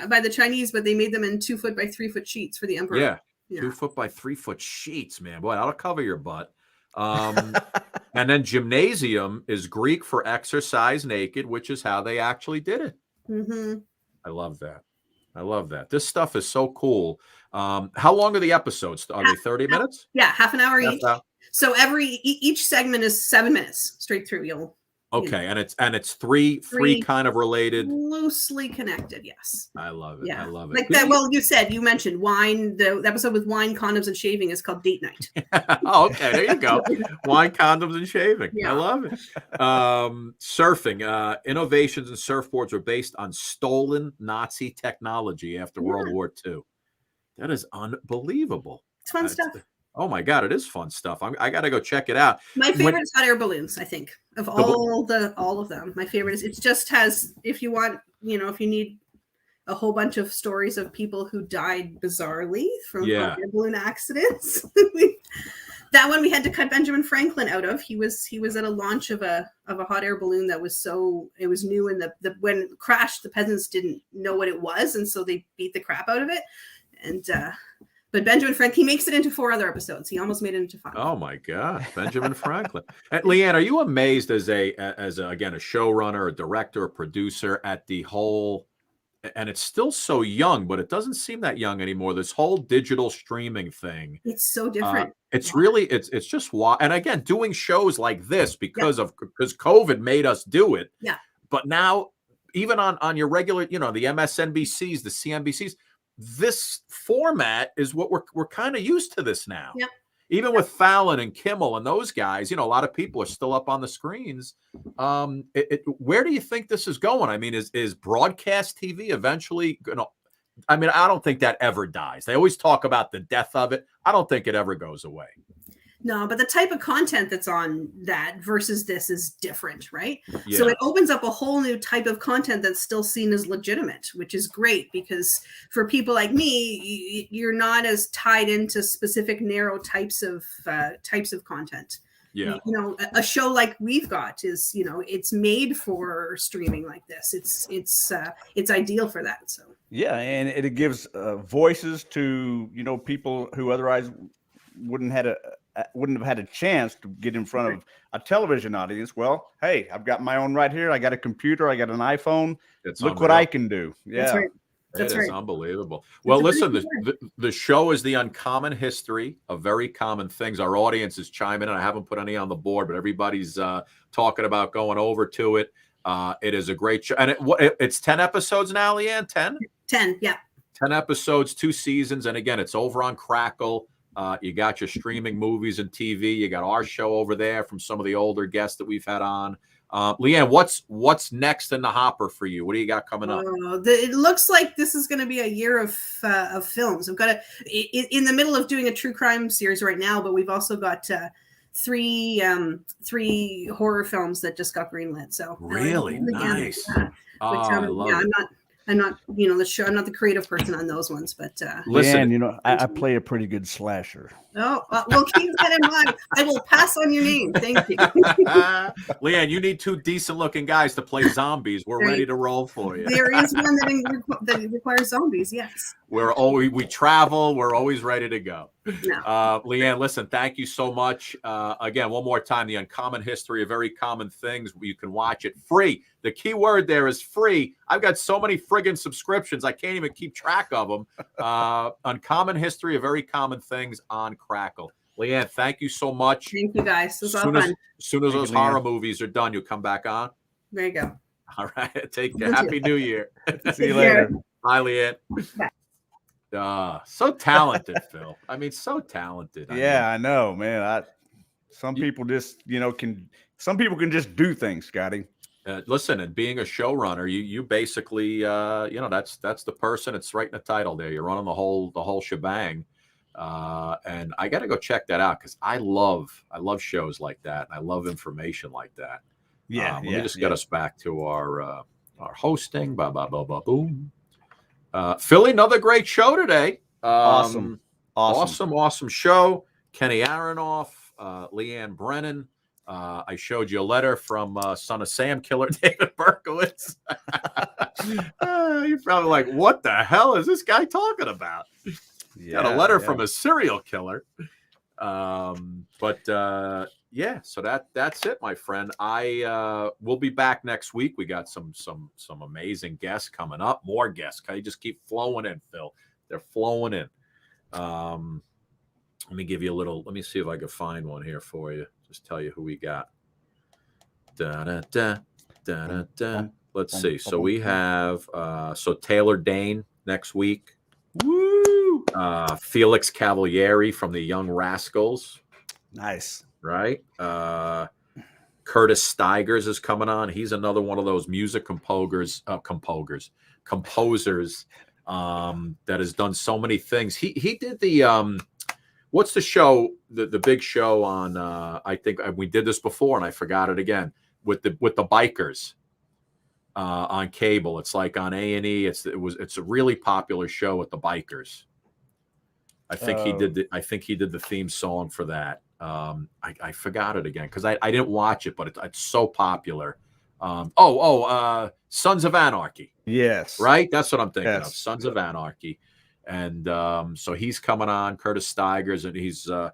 by the Chinese, but they made them in 2 foot by 3 foot sheets for the emperor. Yeah. 2 foot by 3 foot sheets, man. Boy, that'll cover your butt. And then gymnasium is Greek for exercise naked, which is how they actually did it. Mm-hmm. I love that. This stuff is so cool. How long are the episodes? Are they 30 minutes? Yeah, half an hour each. So each segment is 7 minutes straight through. Okay, and it's three kind of related, loosely connected. Yes, I love it. yeah, I love it. Like that. Well, you mentioned wine. The episode with wine, condoms, and shaving is called Date Night. Oh, okay, there you go. Wine, condoms, and shaving. Yeah. I love it. Surfing. Innovations in surfboards are based on stolen Nazi technology after World War II. That is unbelievable. It's fun stuff. Oh my God, it is fun stuff. I got to go check it out. My favorite is hot air balloons. I think of all of them, my favorite is it just has. If you want, if you need a whole bunch of stories of people who died bizarrely from hot air balloon accidents. That one we had to cut Benjamin Franklin out of. He was at a launch of a hot air balloon that was it was new, and when it crashed, the peasants didn't know what it was, and so they beat the crap out of it. And but Benjamin Franklin, he makes it into 4 other episodes. He almost made it into 5. Oh my God, Benjamin Franklin. And Leanne, are you amazed as a showrunner, a director, a producer at the whole? And it's still so young, but it doesn't seem that young anymore. This whole digital streaming thing. It's so different. It's really, it's just wild. And again, doing shows like this because COVID made us do it. Yeah. But now, even on your regular, the MSNBCs, the CNBCs, this format is what we're kind of used to this now. Yeah. Even with Fallon and Kimmel and those guys, a lot of people are still up on the screens. Where do you think this is going? I mean, is broadcast TV eventually going to? I mean, I don't think that ever dies. They always talk about the death of it. I don't think it ever goes away. No, but the type of content that's on that versus this is different, right? Yeah. So it opens up a whole new type of content that's still seen as legitimate, which is great because for people like me, you're not as tied into specific narrow types of content. Yeah. A show like we've got is, it's made for streaming like this. It's ideal for that. So yeah, and it gives voices to people who otherwise wouldn't have had a chance to get in front of a television audience. Well, hey, I've got my own right here. I got a computer. I got an iPhone. Look what I can do. Yeah. That's right. It is unbelievable. Well, listen, the show is the uncommon history of very common things. Our audience is chiming in. I haven't put any on the board, but everybody's talking about going over to it. It is a great show. And it's 10 episodes now, Leanne? 10? 10, yeah. 10 episodes, 2 seasons. And again, it's over on Crackle. You got your streaming movies and TV. You got our show over there from some of the older guests that we've had on. Leanne, what's next in the hopper for you? What do you got coming up? It looks like this is going to be a year of films. I've got in the middle of doing a true crime series right now, but we've also got 3 horror films that just got greenlit. So really nice. I'm not, I'm not the creative person on those ones, but listen, I play a pretty good slasher. Oh, well, keep that in mind. I will pass on your name. Thank you. Leanne, you need 2 decent-looking guys to play zombies. We're ready to roll for you. There is one that requires zombies. Yes. We travel. We're always ready to go. No. Leanne, listen, thank you so much. Again, one more time, The Uncommon History of Very Common Things. You can watch it free. The key word there is free. I've got so many friggin' subscriptions. I can't even keep track of them. Uncommon History of Very Common Things on Crackle. Leanne, thank you so much. Thank you, guys. This was all fun. As soon as those horror movies are done, you'll come back on. There you go. All right. Take care. Happy New Year. See you later. Bye, Leanne. So talented, Phil. I mean, so talented. I know, man. Some people just, some people can just do things, Scotty. Listen, and being a showrunner, you basically, that's the person. It's right in the title there. You're running the whole shebang. And I got to go check that out because I love shows like that. And I love information like that. Let me just get us back to our hosting. Boom. Philly, another great show today. Awesome show. Kenny Aronoff, Leanne Brennan. I showed you a letter from Son of Sam killer David Berkowitz. You're probably like, what the hell is this guy talking about? Got a letter from a serial killer. So that's it, my friend. We'll be back next week. We got some amazing guests coming up. More guests. Can you just keep flowing in, Phil? They're flowing in. Let me give you a little. Let me see if I can find one here for you. Just tell you who we got. Let's see. So we have Taylor Dane next week. Woo! Felix Cavalieri from the Young Rascals. Nice. Right? Curtis Stigers is coming on. He's another one of those music composers that has done so many things. He did the what's the show, the big show on I think we did this before and I forgot it again, with the bikers on cable. It's like on A&E. It's a really popular show with the bikers. I think he did the theme song for that. I forgot it again because I didn't watch it, but it's so popular. Sons of Anarchy. Yes. Right? That's what I'm thinking of. Sons of Anarchy. And so he's coming on, Curtis Stigers, and he's also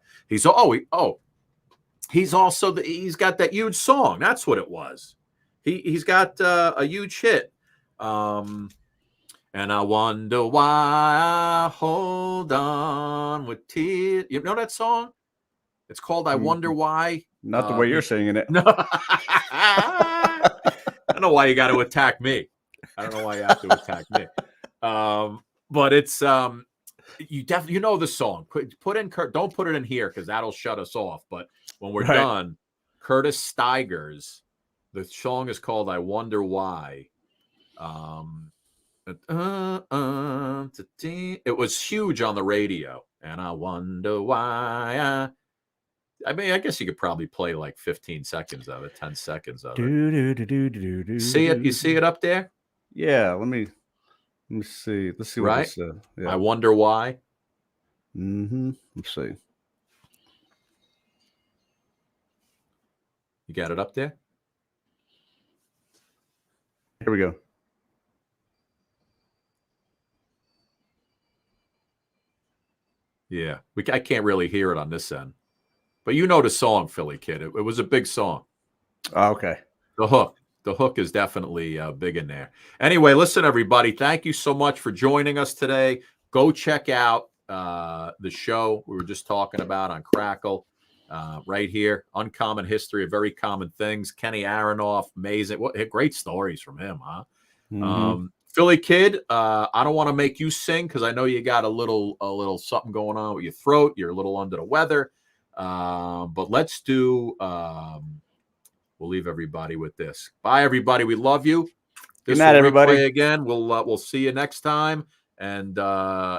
he's got that huge song. That's what it was. He's got a huge hit. And I wonder why I hold on with tears. You know that song? It's called I Wonder Why. Not the way you're singing it. No. I don't know why you got to attack me. I don't know why you have to attack me. But it's you know the song. Don't put it in here because that'll shut us off. But when we're done, Curtis Stigers, the song is called I Wonder Why. It was huge on the radio, and I wonder why. I mean, I guess you could probably play like 15 seconds of it, 10 seconds of it. See it? You see it up there? Yeah. Let me see. Let's see what this I wonder why. Let's see. You got it up there? Here we go. Yeah. I can't really hear it on this end. But you know the song, Philly Kid. It was a big song. Oh, okay. The hook is definitely big in there. Anyway, listen, everybody. Thank you so much for joining us today. Go check out the show we were just talking about on Crackle right here. Uncommon History of Very Common Things. Kenny Aronoff, amazing. What great stories from him, huh? Philly Kid, I don't want to make you sing because I know you got a little something going on with your throat. You're a little under the weather. But let's do we'll leave everybody with this. Bye, everybody. We love you. Good night, everybody. Again, we'll see you next time, and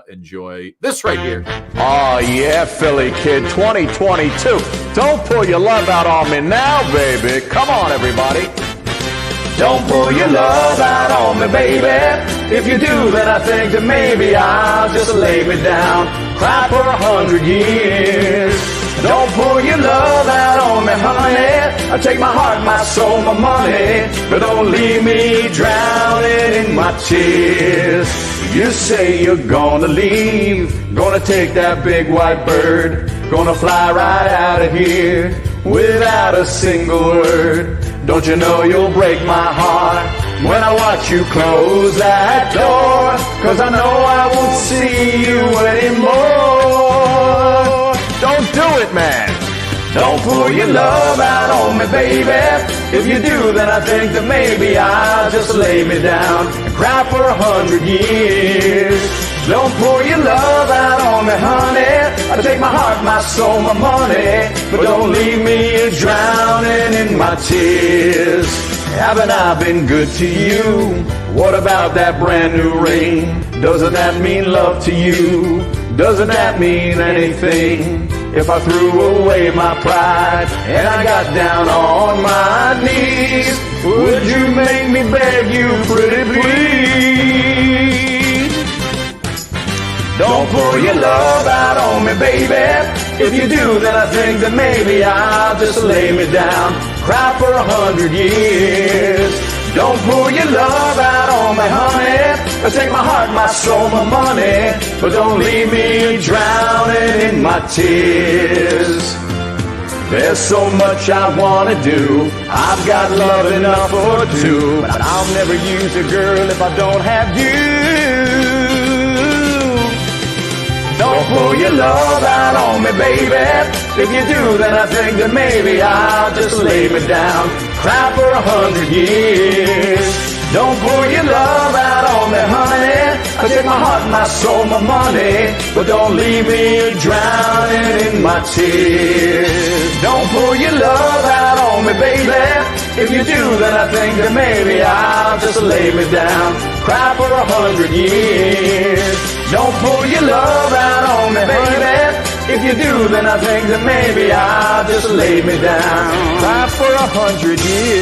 enjoy this right here. Oh yeah, Philly Kid 2022. Don't pull your love out on me now, baby. Come on, everybody. Don't pull your love out on me, baby. If you do, then I think that maybe I'll just lay me down, cry for 100 years. Don't pull your love out on me, honey. I take my heart, my soul, my money, but don't leave me drowning in my tears. You say you're gonna leave, gonna take that big white bird, gonna fly right out of here without a single word. Don't you know you'll break my heart when I watch you close that door? 'Cause I know I won't see you anymore. Don't do it, man. Don't pull your love out on me, baby. If you do, then I think that maybe I'll just lay me down and cry for 100 years. Don't pour your love out on me, honey. I take my heart, my soul, my money, but don't leave me drowning in my tears. Haven't I been good to you? What about that brand new ring? Doesn't that mean love to you? Doesn't that mean anything? If I threw away my pride and I got down on my knees, would you make me beg you, pretty please? Don't pour your love out on me, baby. If you do, then I think that maybe I'll just lay me down, cry for 100 years. Don't pour your love out on me, honey. Take my heart, my soul, my money, but don't leave me drowning in my tears. There's so much I want to do. I've got love enough for two, but I'll never use a girl if I don't have you. Don't pull your love out on me, baby. If you do, then I think that maybe I'll just lay me down, cry for 100 years. Don't pour your love out on me, honey. I take my heart, my soul, my money, but don't leave me drowning in my tears. Don't pour your love out on me, baby. If you do, then I think that maybe I'll just lay me down, cry for 100 years. Don't pour your love out on me, baby. If you do, then I think that maybe I'll just lay me down, cry for 100 years.